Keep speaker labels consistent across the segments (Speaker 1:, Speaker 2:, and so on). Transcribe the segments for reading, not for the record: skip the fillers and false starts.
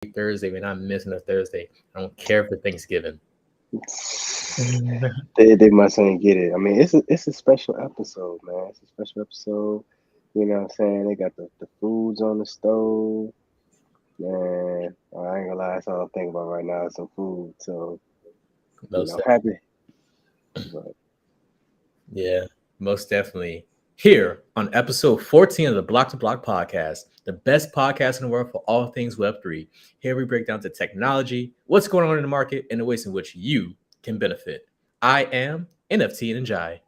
Speaker 1: Thursday. We're not missing a Thursday. I don't care for Thanksgiving.
Speaker 2: They must ain't get it. I mean, it's a special episode, man. It's a special episode. You know what I'm saying? They got the foods on the stove. Man, I ain't gonna lie, that's all I'm thinking about right now is some food. So,
Speaker 1: Most
Speaker 2: happy. But
Speaker 1: Yeah, most definitely. Here on episode 14 of the Block to Block podcast, the best podcast in the world for all things Web3. Here we break down the technology, what's going on in the market, and the ways in which you can benefit. I am NFT and Jai.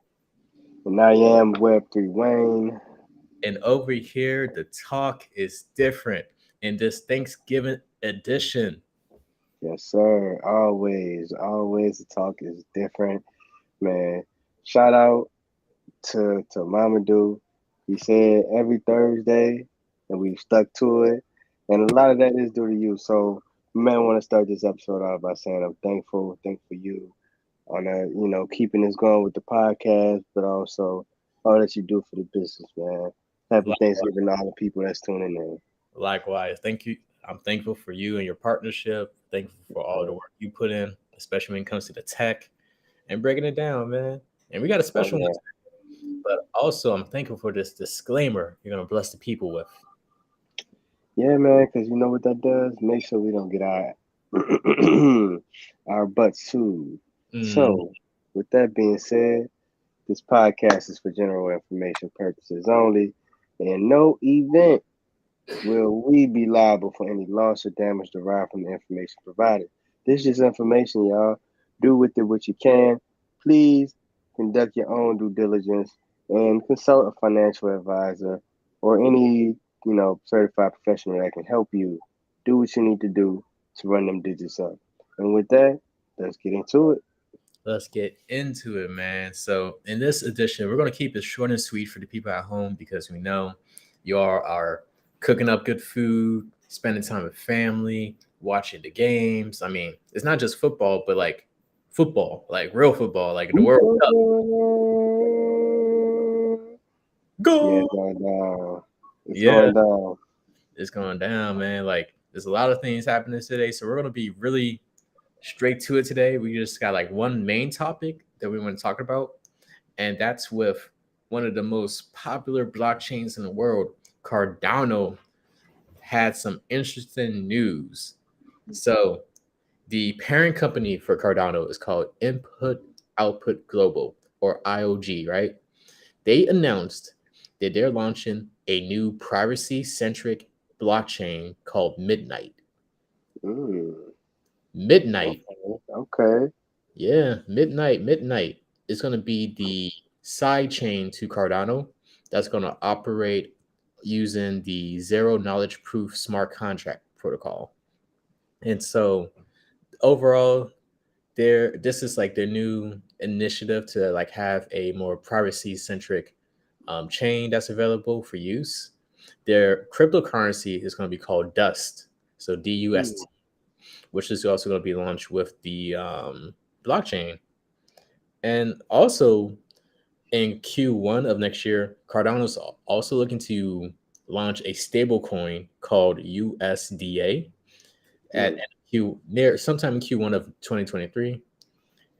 Speaker 2: and I am Web3 Wayne.
Speaker 1: And over here, the talk is different in this Thanksgiving edition.
Speaker 2: Yes, sir. Always the talk is different. Man, shout out to Mamadou. He said every Thursday, and we've stuck to it. And a lot of that is due to you. So, man, want to start this episode out by saying I'm thankful for you on keeping this going with the podcast, but also all that you do for the business, man. Happy Thanksgiving to all the people that's tuning in.
Speaker 1: Likewise, thank you. I'm thankful for you and your partnership. Thankful for all the work you put in, especially when it comes to the tech and breaking it down, man. And we got a
Speaker 2: Oh,
Speaker 1: special one,
Speaker 2: yeah.
Speaker 1: but also I'm thankful for this disclaimer you're gonna bless the people with.
Speaker 2: Yeah, man, because you know what that does? Make sure we don't get our our butts sued.
Speaker 1: Mm,
Speaker 2: So, with that being said, this podcast is for general information purposes only. In no event will we be liable for any loss or damage derived from the information provided. This is just information, y'all. Do with it what you can. Please conduct your own due diligence and consult a financial advisor or any, certified professional that can help you do what you need to do to run them digits up. And with that, let's get into it.
Speaker 1: let's get into it, man. So in this edition, we're gonna keep it short and sweet for the people at home because we know you all are cooking up good food, spending time with family, watching the games. I mean, it's not just football, like real football, like the World Cup.
Speaker 2: Yeah,
Speaker 1: Go!
Speaker 2: it's going down. It's
Speaker 1: Yeah,
Speaker 2: going down.
Speaker 1: it's going down, man. Like there's a lot of things happening today, so we're gonna be really straight to it today. We just got like one main topic that we want to talk about, and that's with one of the most popular blockchains in the world, Cardano, had some interesting news. So the parent company for Cardano is called Input Output Global, or IOG, right? They announced that they're launching a new privacy-centric blockchain called Midnight.
Speaker 2: Mm,
Speaker 1: Midnight,
Speaker 2: okay. Okay.
Speaker 1: yeah, Midnight is going to be the side chain to Cardano that's going to operate using the zero knowledge proof smart contract protocol. And so overall, this is like their new initiative to like have a more privacy centric chain that's available for use. Their cryptocurrency is going to be called Dust, so
Speaker 2: Mm,
Speaker 1: DUST, which is also going to be launched with the blockchain. And also in Q1 of next year, Cardano's also looking to launch a stable coin called USDA at
Speaker 2: mm.
Speaker 1: Q near sometime in Q1 of 2023.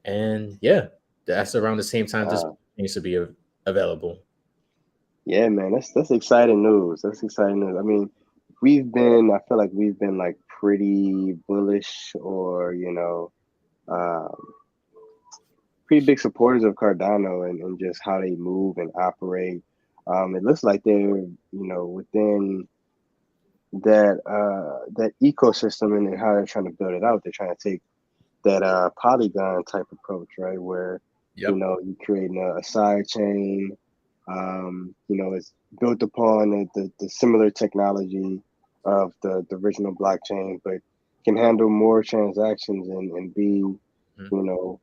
Speaker 1: And yeah, that's around the same time this
Speaker 2: Wow.
Speaker 1: needs to be available.
Speaker 2: Yeah, man, that's exciting news. That's exciting news. I mean, I feel like we've been like pretty bullish or, um, pretty big supporters of Cardano and just how they move and operate. It looks like they're, within that ecosystem and how they're trying to build it out. They're trying to take that Polygon type approach, right? Where,
Speaker 1: Yep.
Speaker 2: you're creating a side chain. It's built upon the similar technology of the original blockchain, but can handle more transactions and be,
Speaker 1: Mhm.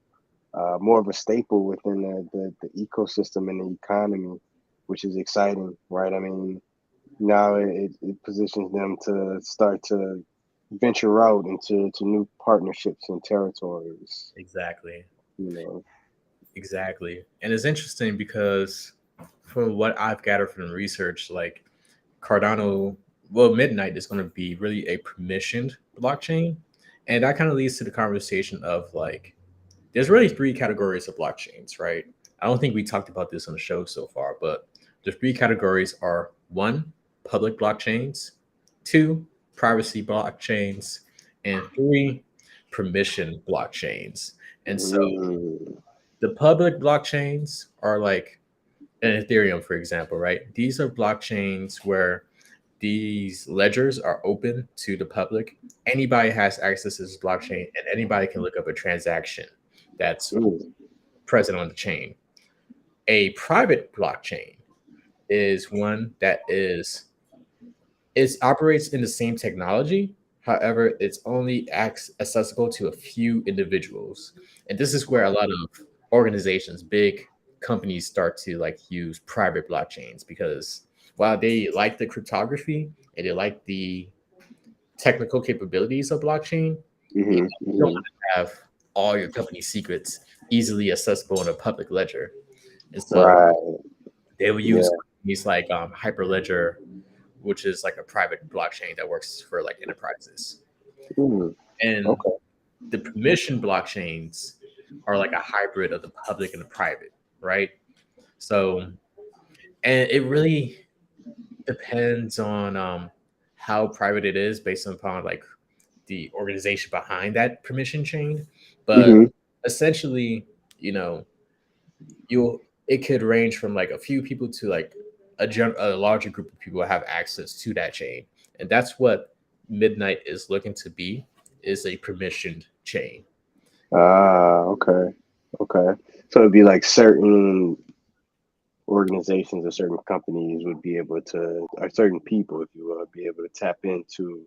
Speaker 2: more of a staple within the ecosystem and the economy, which is exciting, right? I mean, now it positions them to start to venture out into new partnerships and territories,
Speaker 1: Exactly.
Speaker 2: you know.
Speaker 1: Exactly. And it's interesting because from what I've gathered from research, like Cardano well, Midnight is going to be really a permissioned blockchain, and that kind of leads to the conversation of like, there's really three categories of blockchains, right? I don't think we talked about this on the show so far, but the three categories are: one, public blockchains; two, privacy blockchains; and three, permission blockchains. And so
Speaker 2: Mm,
Speaker 1: the public blockchains are like an Ethereum, for example, right? These are blockchains where these ledgers are open to the public. Anybody has access to this blockchain, and anybody can look up a transaction that's
Speaker 2: mm,
Speaker 1: present on the chain. A private blockchain is one that operates in the same technology. However, it's only accessible to a few individuals, and this is where a lot of organizations, big companies, start to like use private blockchains because while they like the cryptography and they like the technical capabilities of blockchain, you
Speaker 2: mm-hmm,
Speaker 1: don't want
Speaker 2: mm-hmm.
Speaker 1: to have all your company secrets easily accessible in a public ledger, and so
Speaker 2: Right.
Speaker 1: they will use
Speaker 2: Yeah.
Speaker 1: companies like Hyperledger, which is like a private blockchain that works for like enterprises.
Speaker 2: Mm,
Speaker 1: And
Speaker 2: okay.
Speaker 1: the permission blockchains are like a hybrid of the public and the private, right? So, and it really depends on how private it is based upon like the organization behind that permission chain. But
Speaker 2: Mm-hmm.
Speaker 1: essentially, you know, you'll it could range from like a few people to like a larger group of people have access to that chain, and that's what Midnight is looking to be, is a permissioned chain.
Speaker 2: Ah, okay. Okay. So it'd be like certain organizations or certain companies would be able to, or certain people, if you will, be able to tap into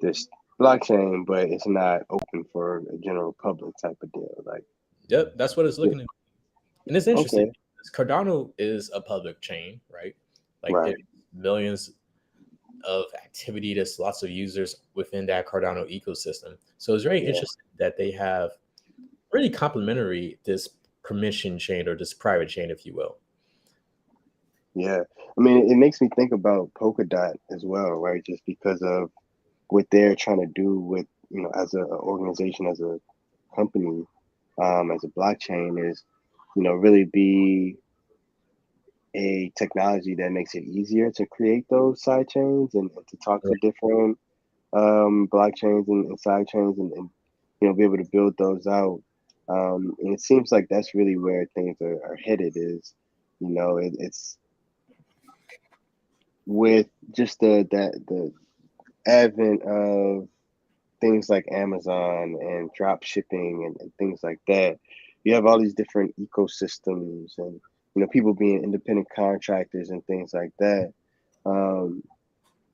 Speaker 2: this blockchain, but it's not open for a general public type of deal. Like,
Speaker 1: Yep, that's what it's
Speaker 2: yeah,
Speaker 1: looking to be. And it's interesting
Speaker 2: okay,
Speaker 1: because Cardano is a public chain, right? Like there's
Speaker 2: right,
Speaker 1: millions of activity, there's lots of users within that Cardano ecosystem. So it's very
Speaker 2: yeah,
Speaker 1: interesting that they have really complementary this permission chain or this private chain, if you will.
Speaker 2: yeah. I mean, it makes me think about Polkadot as well, right? Just because of what they're trying to do with, as an organization, as a company, as a blockchain is, really be a technology that makes it easier to create those side chains and to talk to different blockchains and side chains and be able to build those out. And it seems like that's really where things are headed is, it's with just the advent of things like Amazon and drop shipping and things like that. You have all these different ecosystems and people being independent contractors and things like that. Um,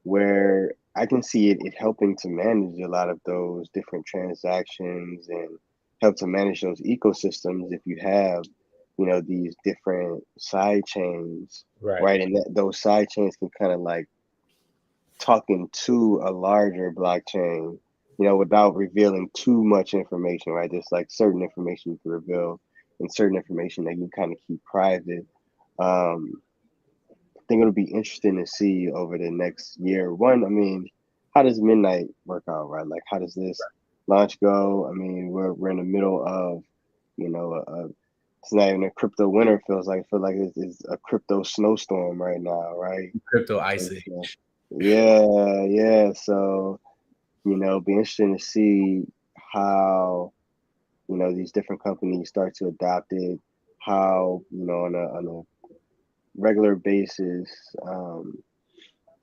Speaker 2: where I can see it helping to manage a lot of those different transactions and help to manage those ecosystems if you have, these different side chains,
Speaker 1: Right.
Speaker 2: right? And those side chains can kind of like talking to a larger blockchain, without revealing too much information, right? There's like certain information you can reveal and certain information that you kind of keep private. Um, I think it'll be interesting to see over the next year. One, I mean, how does Midnight work out, right? Like, how does this launch go? I mean, we're in the middle of, it's not even a crypto winter. Feels like it's a crypto snowstorm right now, right?
Speaker 1: Crypto ice
Speaker 2: And so,
Speaker 1: age.
Speaker 2: yeah, yeah. So, be interesting to see how these different companies start to adopt it. How on a regular basis,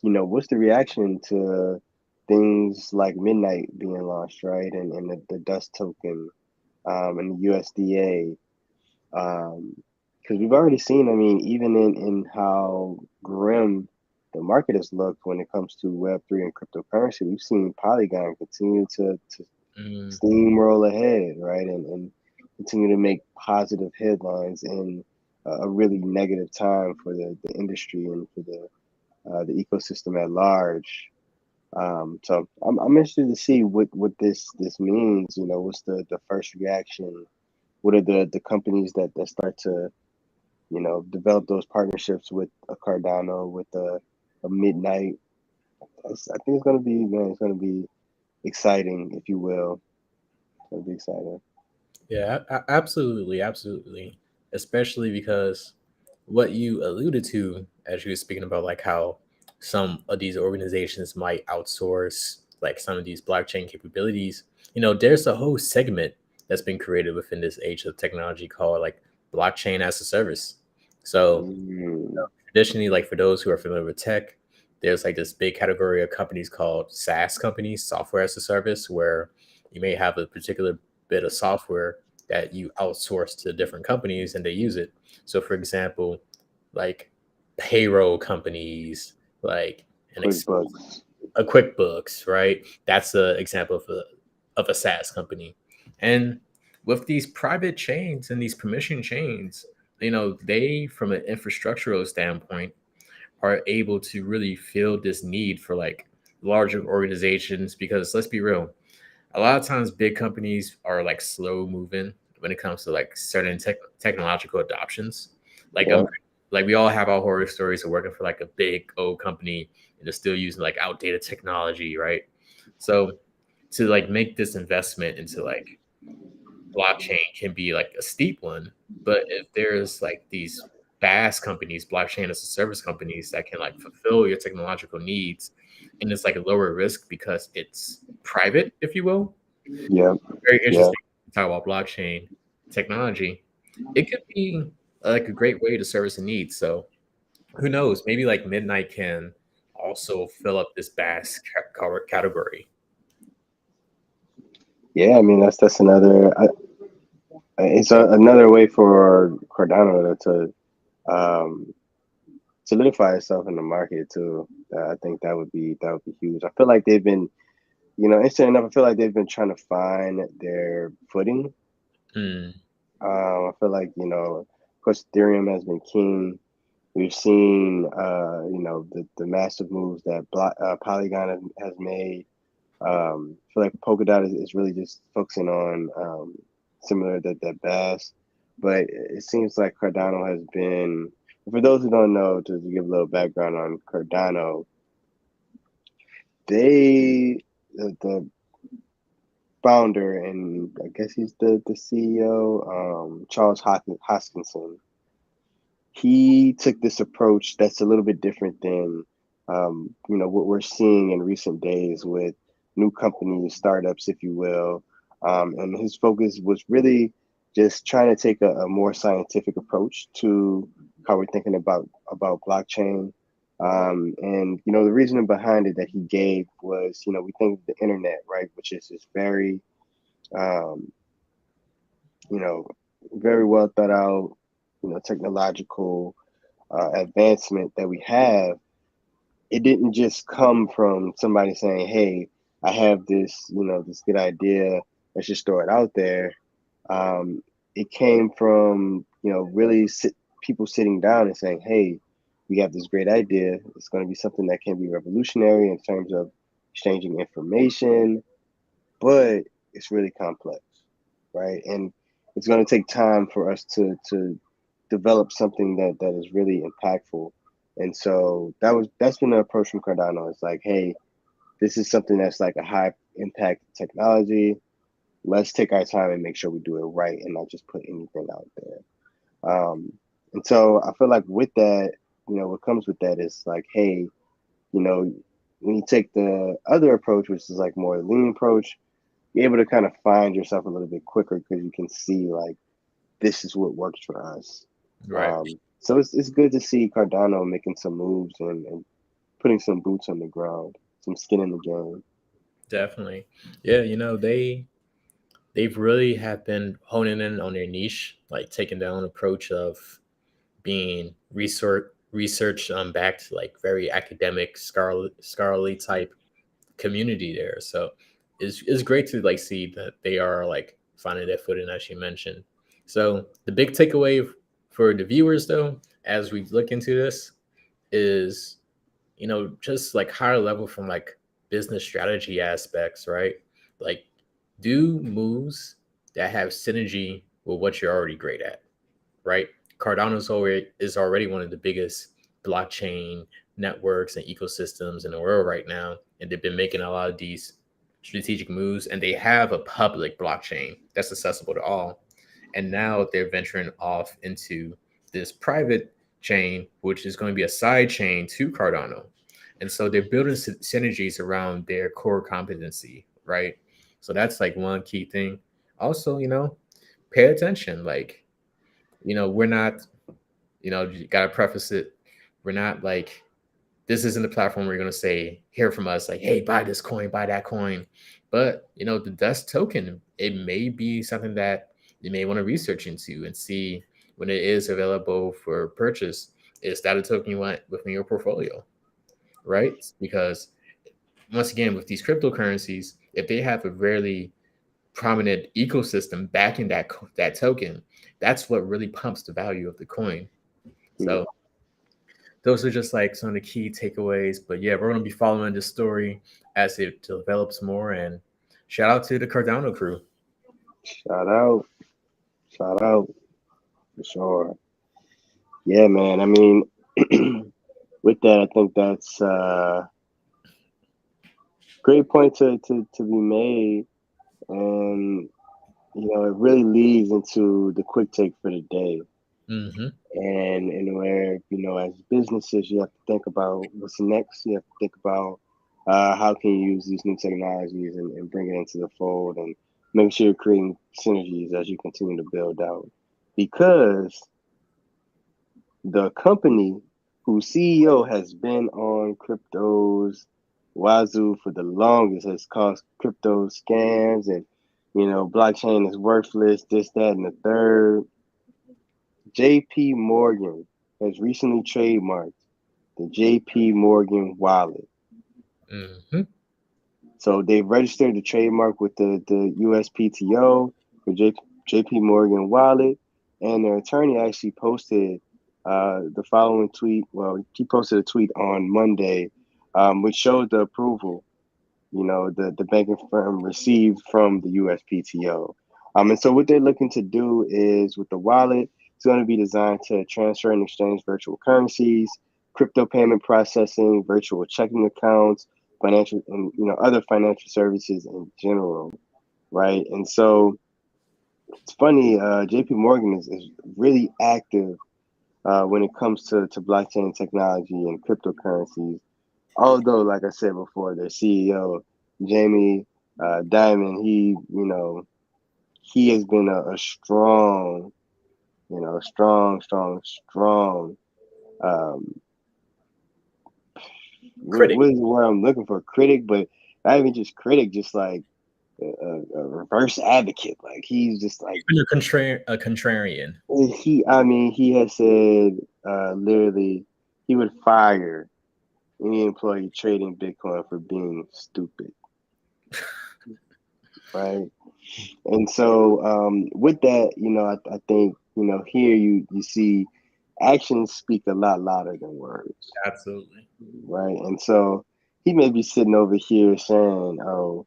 Speaker 2: what's the reaction to things like Midnight being launched, right? And the Dust token, and the USDA. Because we've already seen, I mean, even in how grim the market has looked when it comes to Web3 and cryptocurrency, we've seen Polygon continue to
Speaker 1: Mm,
Speaker 2: steamroll ahead, right? And continue to make positive headlines in a really negative time for the industry and for the ecosystem at large. So I'm interested to see what this means. What's the first reaction? What are the companies that start to develop those partnerships with a Cardano, with a Midnight? I think it's gonna be, man. It's gonna be exciting, if you will. It's gonna be exciting.
Speaker 1: Yeah, absolutely, absolutely. Especially because what you alluded to as you were speaking about, like how some of these organizations might outsource like some of these blockchain capabilities. There's a whole segment that's been created within this age of technology called like blockchain as a service. So
Speaker 2: Mm,
Speaker 1: traditionally, like for those who are familiar with tech, there's like this big category of companies called SaaS companies, software as a service, where you may have a particular bit of software that you outsource to different companies and they use it. So, for example, like payroll companies, like an
Speaker 2: QuickBooks.
Speaker 1: a QuickBooks, right? That's an example of a SaaS company. And with these private chains and these permission chains, they, from an infrastructural standpoint, are able to really fill this need for like larger organizations because let's be real, a lot of times big companies are like slow moving when it comes to like certain technological adoptions. Like
Speaker 2: Yeah.
Speaker 1: like we all have our horror stories of working for like a big old company and they're still using like outdated technology, right? So to like make this investment into like blockchain can be like a steep one, but if there's like these vast companies, blockchain as a service companies that can like fulfill your technological needs, and it's like a lower risk because it's private, if you will.
Speaker 2: Yeah.
Speaker 1: Very
Speaker 2: Yeah.
Speaker 1: interesting to talk about blockchain technology. It could be like a great way to service a need. So who knows? Maybe like Midnight can also fill up this vast category.
Speaker 2: Yeah. I mean, that's another. It's another way for Cardano um, solidify itself in the market too. I think that would be huge. I feel like they've been, interesting enough. I feel like they've been trying to find their footing.
Speaker 1: Hmm.
Speaker 2: I feel like, of course, Ethereum has been king. We've seen, the massive moves that Polygon has made. I feel like Polkadot is really just focusing on similar that Bass, but it seems like Cardano has been. For those who don't know, to give a little background on Cardano, the founder and I guess he's the CEO, Charles Hoskinson. He took this approach that's a little bit different than what we're seeing in recent days with new companies, startups, if you will. And his focus was really just trying to take a more scientific approach to how we're thinking about blockchain. And the reasoning behind it that he gave was, we think of the internet, right, which is this very um, you know, very well thought out, technological advancement that we have. It didn't just come from somebody saying, "Hey, I have this, this good idea. Let's just throw it out there." Um, it came from, really people sitting down and saying, "Hey, we have this great idea. It's going to be something that can be revolutionary in terms of exchanging information, but it's really complex, right? And it's going to take time for us to develop something that is really impactful." And so that's been the approach from Cardano. It's like, hey, this is something that's like a high impact technology. Let's take our time and make sure we do it right and not just put anything out there. And so I feel like with that, what comes with that is like, hey, when you take the other approach, which is like more lean approach, you're able to kind of find yourself a little bit quicker because you can see like this is what works for us.
Speaker 1: Right.
Speaker 2: So it's good to see Cardano making some moves and putting some boots on the ground, some skin in the game.
Speaker 1: Definitely. Yeah, they've really have been honing in on their niche, like taking their own approach of being research backed, like very academic scholarly type community there. So it's great to like see that they are like finding their footing as you mentioned. So the big takeaway for the viewers though, as we look into this, is just like higher level from like business strategy aspects, right? Like do moves that have synergy with what you're already great at, right? Cardano's already is already one of the biggest blockchain networks and ecosystems in the world right now, and they've been making a lot of these strategic moves, and they have a public blockchain that's accessible to all. And now they're venturing off into this private chain, which is going to be a side chain to Cardano. And so they're building synergies around their core competency, right? So that's like one key thing. Also, pay attention. Like, we're not, you gotta preface it. We're not like, this isn't the platform where you're gonna say, hear from us, like, hey, buy this coin, buy that coin. But the dust token, it may be something that you may want to research into and see when it is available for purchase. Is that a token you want within your portfolio? Right? Because once again, with these cryptocurrencies, if they have a really prominent ecosystem backing that token, that's what really pumps the value of the coin. So those are just like some of the key takeaways. But yeah, we're going to be following this story as it develops more. And shout out to the Cardano crew.
Speaker 2: Shout out for sure. Yeah, man. I mean, with that, I think that's great point to be made, and it really leads into the quick take for the day.
Speaker 1: Mm-hmm.
Speaker 2: And where as businesses, you have to think about what's next. You have to think about how can you use these new technologies and bring it into the fold, and make sure you're creating synergies as you continue to build out. Because the company whose CEO has been on crypto's wazoo for the longest has caused crypto scams and blockchain is worthless, this, that, and the third. JP Morgan has recently trademarked the JP Morgan wallet.
Speaker 1: Mm-hmm.
Speaker 2: So they've registered the trademark with the USPTO for JP Morgan wallet, and their attorney actually posted the following tweet. Well, he posted a tweet on Monday, which showed the approval, the banking firm received from the USPTO. And so what they're looking to do is with the wallet, it's going to be designed to transfer and exchange virtual currencies, crypto payment processing, virtual checking accounts, financial and other financial services in general, right? And so it's funny, JP Morgan is really active when it comes to blockchain technology and cryptocurrencies. Although, like I said before, their CEO, Jamie Dimon, he has been a strong, strong. Um,
Speaker 1: Critic.
Speaker 2: what is the word I'm looking for? Critic, but not even just critic, just like a reverse advocate. Like he's just like
Speaker 1: Even a contrarian.
Speaker 2: he has said literally he would fire any employee trading Bitcoin for being stupid. Right. And so with that, I think, here you see actions speak a lot louder than words.
Speaker 1: Absolutely.
Speaker 2: Right. And so he may be sitting over here saying, oh,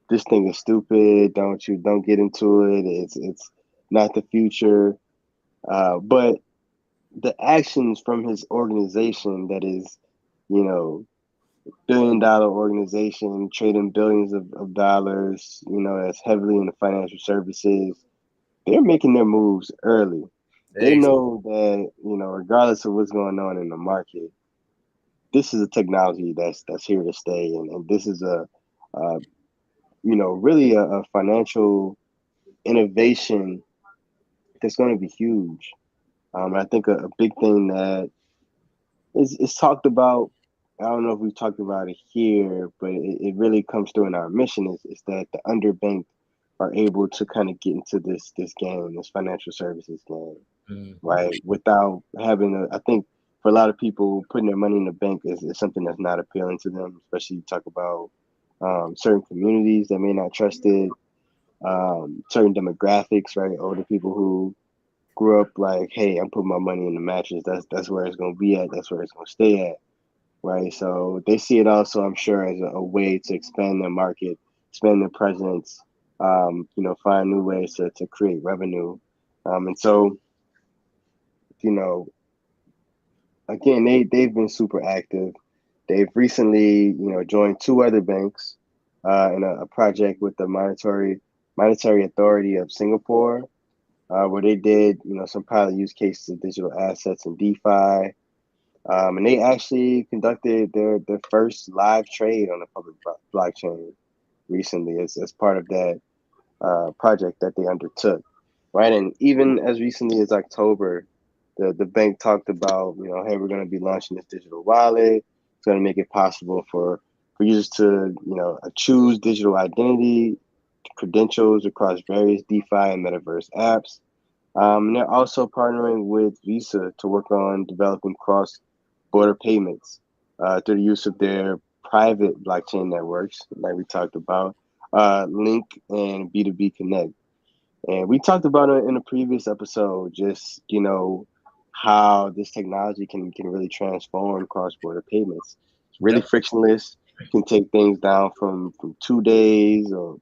Speaker 2: this thing is stupid. Don't get into it. It's not the future. But the actions from his organization that is, billion-dollar organization trading billions of dollars, that's heavily in the financial services. They're making their moves early. They know that, regardless of what's going on in the market, this is a technology that's here to stay, and this is really a financial innovation that's going to be huge. I think a big thing that is talked about. I don't know if we've talked about it here, but it really comes through in our mission is that the underbanked are able to kind of get into this game, this financial services game, right? Without having I think for a lot of people, putting their money in the bank is something that's not appealing to them, especially you talk about certain communities that may not trust it, certain demographics, right? Older people who grew up like, hey, I'm putting my money in the mattress. That's where it's going to be at. That's where it's going to stay at, right? So they see it also, I'm sure, as a way to expand their market, expand their presence, find new ways to create revenue. And so, you know, again, they've been super active. They've recently, joined two other banks in a project with the Monetary Authority of Singapore, where they did, some pilot use cases of digital assets and DeFi. And they actually conducted their first live trade on the public blockchain recently as part of that project that they undertook, right? And even as recently as October, the bank talked about, hey, we're going to be launching this digital wallet. It's going to make it possible for users to, choose digital identity credentials across various DeFi and metaverse apps. And they're also partnering with Visa to work on developing cross-border payments through the use of their private blockchain networks, like we talked about, Link and B2B Connect. And we talked about it in a previous episode, just, how this technology can really transform cross-border payments. It's really
Speaker 1: Yep.
Speaker 2: frictionless, can take things down from 2 days or,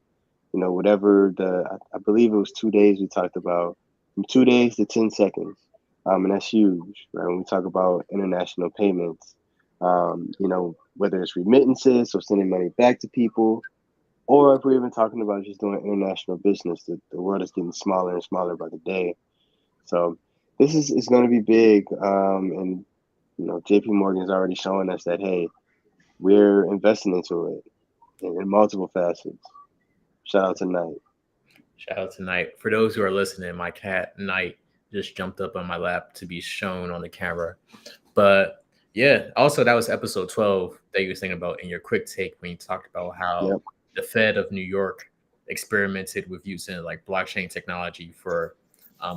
Speaker 2: whatever I believe it was 2 days we talked about, from 2 days to 10 seconds. And that's huge, right? When we talk about international payments, whether it's remittances, so sending money back to people, or if we're even talking about just doing international business, the world is getting smaller and smaller by the day. So this is going to be big. And, JP Morgan is already showing us that, hey, we're investing into it in multiple facets. Shout out to Knight.
Speaker 1: Shout out to Knight. For those who are listening, my cat Knight just jumped up on my lap to be shown on the camera. But yeah, also that was episode 12 that you were thinking about in your quick take when you talked about how
Speaker 2: Yep.
Speaker 1: the Fed of New York experimented with using like blockchain technology for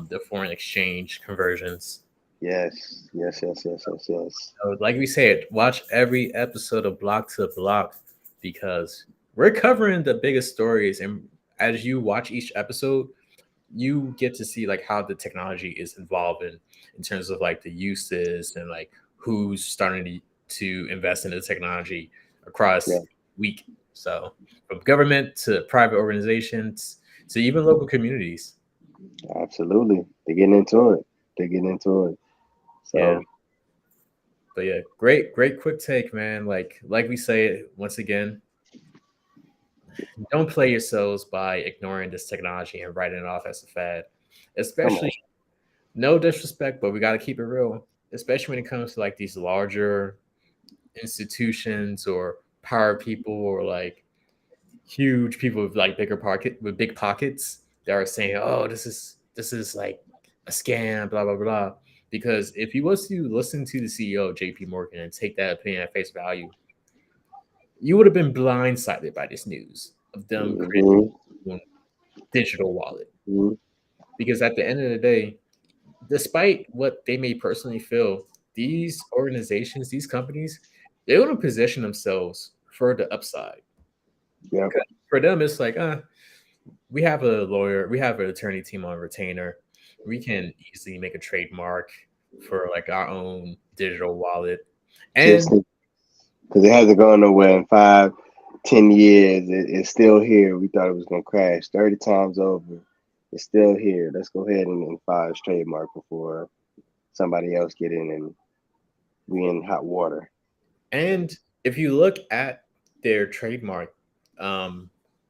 Speaker 1: the foreign exchange conversions.
Speaker 2: Yes. Yes. Yes. Yes. Yes. Yes.
Speaker 1: So, like we said, watch every episode of Block to Block because we're covering the biggest stories. And as you watch each episode, you get to see like how the technology is evolving in terms of like the uses and like who's starting to invest in the technology across
Speaker 2: Yeah.
Speaker 1: week. So from government to private organizations to even local communities.
Speaker 2: Absolutely. They're getting into it. They're getting into it.
Speaker 1: Yeah.
Speaker 2: So
Speaker 1: But yeah, great quick take, man. Like we say once again, don't play yourselves by ignoring this technology and writing it off as a fad.
Speaker 2: come
Speaker 1: Especially
Speaker 2: on.
Speaker 1: no disrespect, but we got to keep it real. Especially when it comes to like these larger institutions or power people or like huge people with like big pockets that are saying, "Oh, this is like a scam," blah blah blah. Because if you was to listen to the CEO of JP Morgan and take that opinion at face value, you would have been blindsided by this news of them creating
Speaker 2: Mm-hmm.
Speaker 1: a digital wallet.
Speaker 2: Mm-hmm.
Speaker 1: Because at the end of the day, despite what they may personally feel, these organizations, these companies, they want to position themselves for the upside.
Speaker 2: Yep.
Speaker 1: For them, it's like, we have a lawyer, we have an attorney team on retainer. We can easily make a trademark for like our own digital wallet.
Speaker 2: Just
Speaker 1: And
Speaker 2: because it hasn't gone nowhere in 5, 10 years, it's still here. We thought it was gonna crash 30 times over. It's still here. Let's go ahead and file its trademark before somebody else get in and we in hot water.
Speaker 1: and if you look at their trademark um,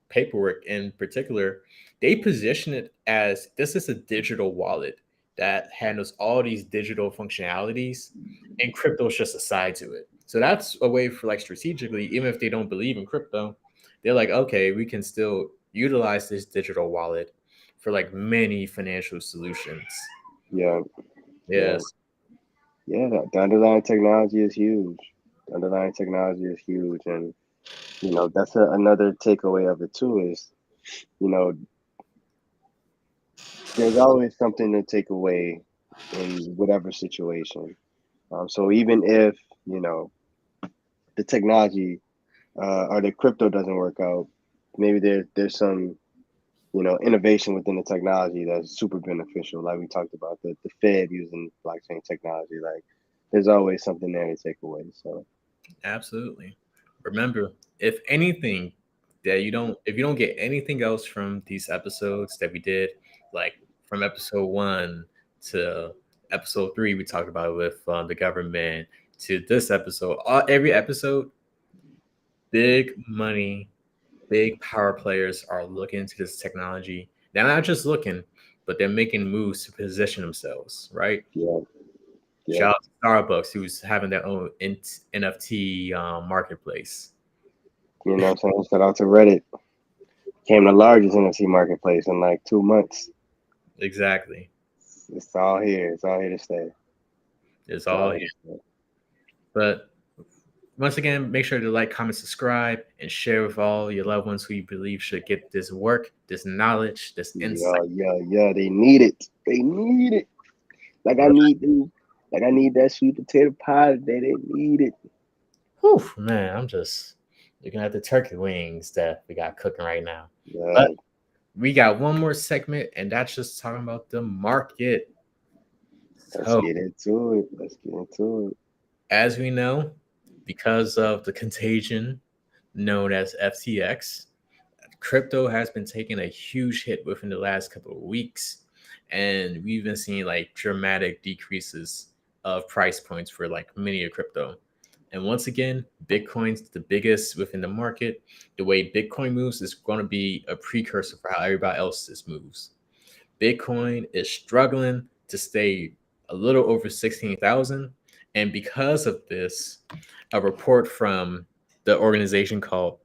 Speaker 1: paperwork in particular, they position it as this is a digital wallet that handles all these digital functionalities, and crypto is just a side to it. So that's a way for like strategically, even if they don't believe in crypto, they're like, okay, we can still utilize this digital wallet for like many financial solutions.
Speaker 2: Yeah, yeah,
Speaker 1: Yes,
Speaker 2: yeah. The underlying technology is huge. The underlying technology is huge, and that's another takeaway of it too. Is you know there's always something to take away in whatever situation. So even if you know the technology or the crypto doesn't work out, maybe there's some innovation within the technology that's super beneficial. Like we talked about the Fed using blockchain technology. Like there's always something there to take away. So
Speaker 1: absolutely. Remember, if anything that if you don't get anything else from these episodes that we did, like from episode 1 to episode 3, we talked about it with the government, to this episode. Every episode, big money, big power players are looking into this technology. They're not just looking, but they're making moves to position themselves, right?
Speaker 2: Yeah, yeah.
Speaker 1: Shout out to Starbucks, who's having their own NFT marketplace.
Speaker 2: You know what I'm saying? Shout out to Reddit. Became the largest NFT marketplace in like 2 months.
Speaker 1: Exactly.
Speaker 2: It's all here. It's all here to stay.
Speaker 1: It's
Speaker 2: It's all
Speaker 1: all
Speaker 2: here
Speaker 1: here.
Speaker 2: to stay.
Speaker 1: But once again, make sure to like, comment, subscribe, and share with all your loved ones who you believe should get this work, this knowledge, this insight.
Speaker 2: Yeah. They need it. They need it. Like I need them. Like I need that sweet potato pie today. They need it.
Speaker 1: Whew, man, I'm just looking at the turkey wings that we got cooking right now.
Speaker 2: Yeah.
Speaker 1: But we got one more segment, and that's just talking about the market.
Speaker 2: Let's
Speaker 1: So,
Speaker 2: get into it. Let's get into it.
Speaker 1: as we know, because of the contagion known as FTX, crypto has been taking a huge hit within the last couple of weeks. And we've been seeing like dramatic decreases of price points for like many of crypto. And once again, Bitcoin's the biggest within the market. The way Bitcoin moves is going to be a precursor for how everybody else's moves. Bitcoin is struggling to stay a little over 16,000. And because of this, a report from the organization called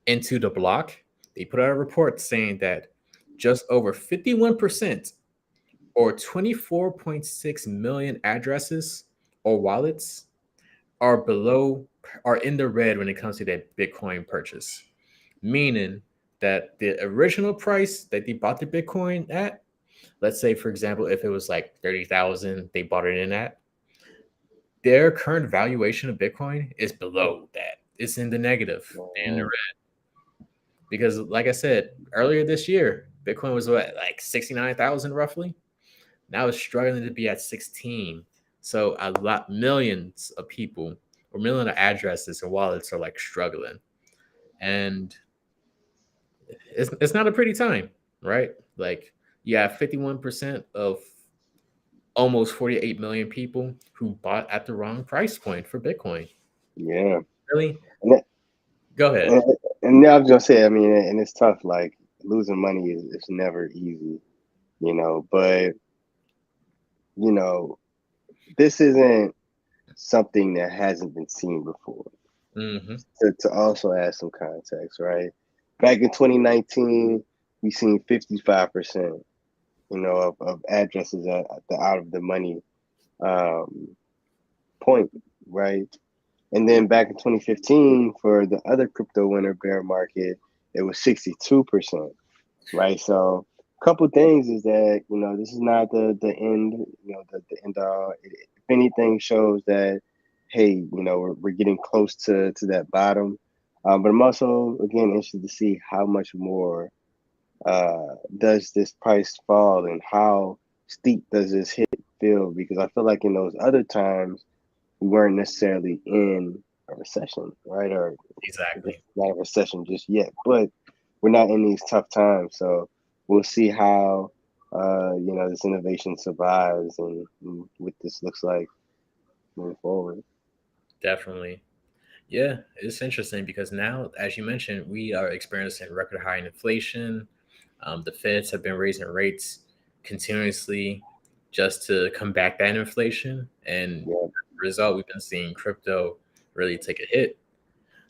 Speaker 1: Into the Block, they put out a report saying that just over 51% or 24.6 million addresses or wallets are below are in the red when it comes to that Bitcoin purchase. Meaning that the original price that they bought the Bitcoin at, let's say for example, if it was like 30,000 they bought it in at, their current valuation of Bitcoin is below that. It's in the negative and the
Speaker 2: Mhm.
Speaker 1: red. Because like I said, earlier this year, Bitcoin was what, like 69,000 roughly. Now it's struggling to be at 16. So a lot, millions of people or million of addresses and wallets are like struggling. And it's not a pretty time, right? Like you have 51% of almost 48 million people who bought at the wrong price point for Bitcoin.
Speaker 2: Yeah.
Speaker 1: Really?
Speaker 2: And, that,
Speaker 1: Go ahead.
Speaker 2: and, and I was gonna say, I mean, and it's tough. Like losing money is never easy, But you know, this isn't something that hasn't been seen before.
Speaker 1: Mm-hmm.
Speaker 2: To also add some context, right? Back in 2019, we seen 55%, of addresses at the out of the money um, point, right? And then back in 2015, for the other crypto winter bear market, it was 62%, right? So a couple things is that, this is not the end, the end all. If anything shows that, hey, we're getting close to that bottom. But I'm also, again, interested to see how much more does this price fall and how steep does this hit feel? Because I feel like in those other times, we weren't necessarily in a recession, right? Or I guess
Speaker 1: Exactly.
Speaker 2: not a recession just yet, but we're not in these tough times. So we'll see how this innovation survives and what this looks like moving forward.
Speaker 1: Definitely. Yeah, it's interesting because now, as you mentioned, we are experiencing record high inflation. The Feds have been raising rates continuously just to combat that inflation. And as
Speaker 2: Yeah,
Speaker 1: a result, we've been seeing crypto really take a hit.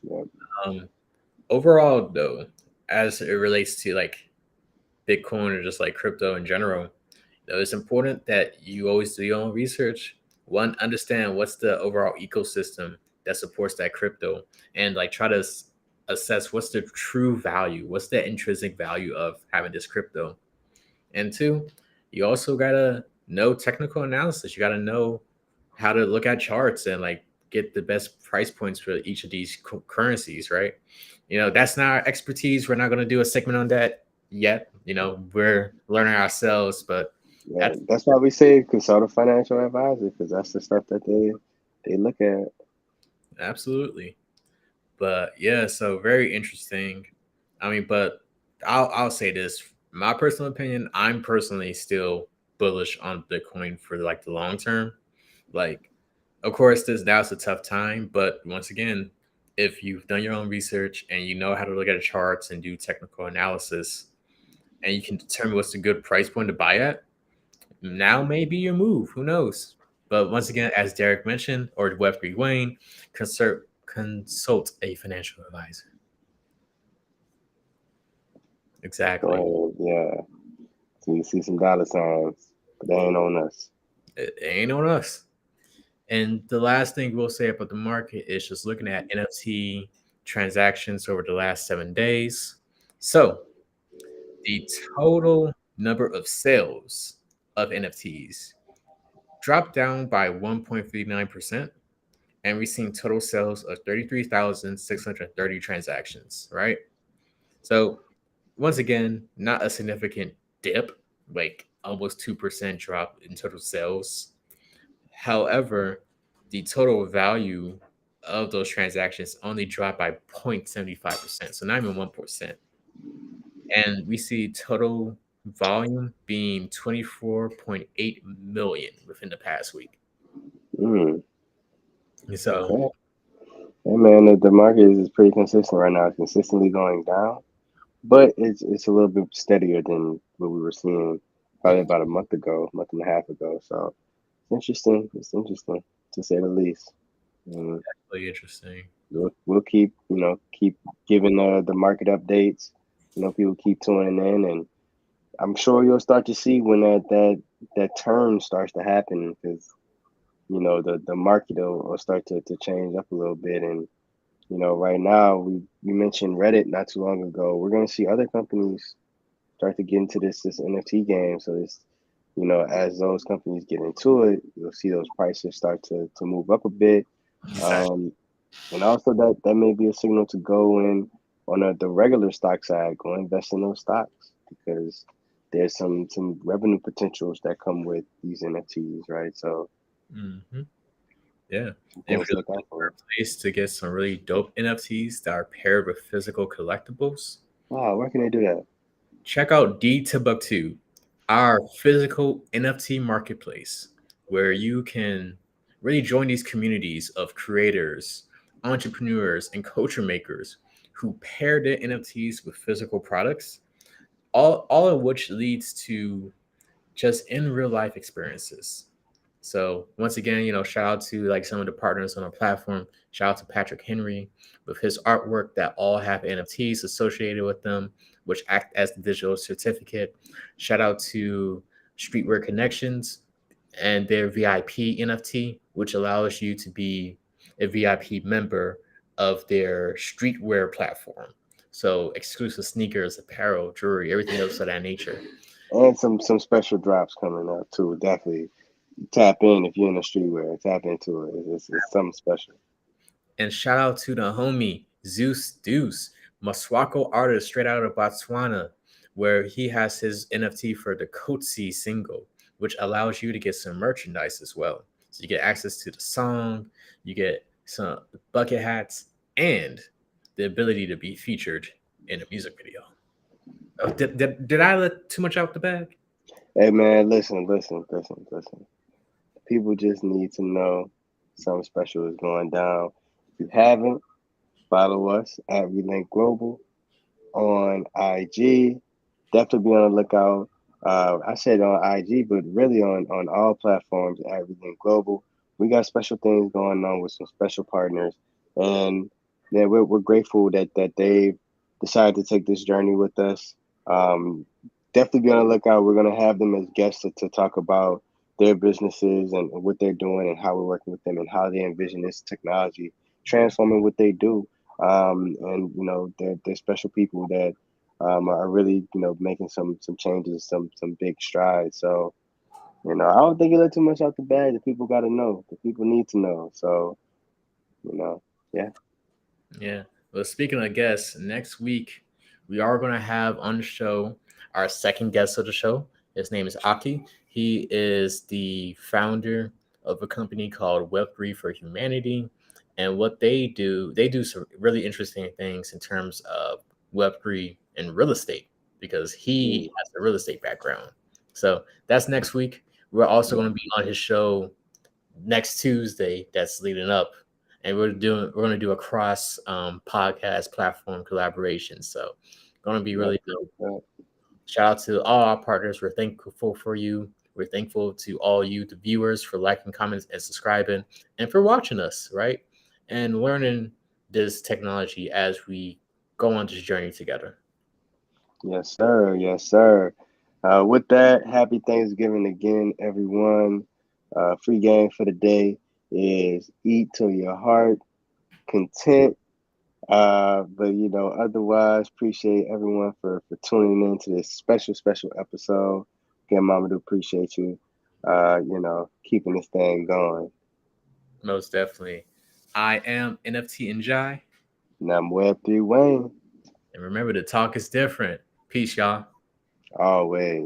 Speaker 2: yeah,
Speaker 1: Um, Overall, though, as it relates to like Bitcoin or just like crypto in general, it's important that you always do your own research. One, understand what's the overall ecosystem that supports that crypto, and like try to assess what's the true value, what's the intrinsic value of having this crypto. And two, you also gotta know technical analysis. You gotta know how to look at charts and like get the best price points for each of these currencies, right? That's not our expertise. We're not gonna do a segment on that yet. We're learning ourselves, but
Speaker 2: yeah.
Speaker 1: that's
Speaker 2: That's why we say consult a financial advisor because that's the stuff that they look at.
Speaker 1: absolutely. But yeah, so very interesting. I mean, but I'll say this, my personal opinion, I'm personally still bullish on Bitcoin for like the long term. Like, of course, this now's a tough time, but once again, if you've done your own research and you know how to look at charts and do technical analysis, and you can determine what's a good price point to buy at, now may be your move. Who knows? But once again, as Derek mentioned, or Web3 Wayne, consult a financial advisor. Exactly.
Speaker 2: Go ahead. Yeah. So you see some dollar signs, but they ain't on us.
Speaker 1: It ain't on us. And the last thing we'll say about the market is just looking at NFT transactions over the last 7 days. So the total number of sales of NFTs dropped down by 1.39%. And we've seen total sales of 33,630 transactions, right? So once again, not a significant dip, like almost 2% drop in total sales. However, the total value of those transactions only dropped by 0.75%, so not even 1%. And we see total volume being 24.8 million within the past week.
Speaker 2: Mm,
Speaker 1: So,
Speaker 2: okay. Hey man, the market is pretty consistent right now. It's consistently going down, but it's a little bit steadier than what we were seeing probably about a month ago, month and a half ago. So it's interesting. It's interesting to say the least. Mm,
Speaker 1: really interesting.
Speaker 2: we'll keep keep giving the market updates. People keep tuning in, and I'm sure you'll start to see when that turn starts to happen because the market will start to change up a little bit. And right now we mentioned Reddit not too long ago. We're going to see other companies start to get into this NFT game. So this as those companies get into it, you'll see those prices start to move up a bit.
Speaker 1: Exactly.
Speaker 2: um, and also that may be a signal to go in on the regular stock side, go invest in those stocks because there's some revenue potentials that come with these NFTs, right? So
Speaker 1: Mm-hmm. Yeah.
Speaker 2: some
Speaker 1: And if
Speaker 2: things to
Speaker 1: you're
Speaker 2: look out
Speaker 1: looking for
Speaker 2: for.
Speaker 1: a place to get some really dope NFTs that are paired with physical collectibles,
Speaker 2: Wow, where can they do that?
Speaker 1: check out D Timbuktu, our physical NFT marketplace, where you can really join these communities of creators, entrepreneurs, and culture makers who pair their NFTs with physical products, all of which leads to just in real life experiences. So once again, shout out to like some of the partners on our platform. Shout out to Patrick Henry with his artwork that all have NFTs associated with them, which act as the digital certificate. Shout out to Streetwear Connections and their VIP NFT, which allows you to be a VIP member of their streetwear platform. So exclusive sneakers, apparel, jewelry, everything else of that nature.
Speaker 2: And some special drops coming up too. Definitely tap in if you're in the streetwear. Tap into it. It's something special.
Speaker 1: And shout out to the homie Zeus Deuce, Maswako artist straight out of Botswana, where he has his NFT for the Kotsi single, which allows you to get some merchandise as well. So you get access to the song, you get some bucket hats, and the ability to be featured in a music video. Oh, did I let too much out the bag?
Speaker 2: Hey man, listen. People just need to know something special is going down. If you haven't, follow us at Relink Global on IG. Definitely be on the lookout. I said on IG, but really on all platforms at Relink Global. We got special things going on with some special partners, and yeah, we're grateful that they've decided to take this journey with us. Um, Definitely be on the lookout. We're gonna have them as guests to talk about their businesses and what they're doing and how we're working with them and how they envision this technology transforming what they do. And they're special people that are really making some changes, some big strides. So I don't think you let too much out the bag. The people got to know. The people need to know. So yeah.
Speaker 1: Yeah. Well, speaking of guests, next week we are going to have on the show our second guest of the show. His name is Aki. He is the founder of a company called Web3 for Humanity. And what they do some really interesting things in terms of Web3 and real estate because he
Speaker 2: Mm.
Speaker 1: has a real estate background. So that's next week. We're also going to be on his show next Tuesday. That's leading up, and we're going to do a cross podcast platform collaboration. So going to be really dope. Shout out to all our partners. We're thankful for you. We're thankful to all you, the viewers, for liking, comments, and subscribing, and for watching us, right? And learning this technology as we go on this journey together.
Speaker 2: Yes, sir. Yes, sir. With that, happy Thanksgiving again, everyone. Free game for the day is eat till your heart content. But otherwise, appreciate everyone for tuning in to this special episode. Again, Mama, do appreciate you. Keeping this thing going.
Speaker 1: Most definitely. I am NFT and Jai.
Speaker 2: And I'm Web3 Wayne.
Speaker 1: And remember, the talk is different. Peace, y'all.
Speaker 2: Always.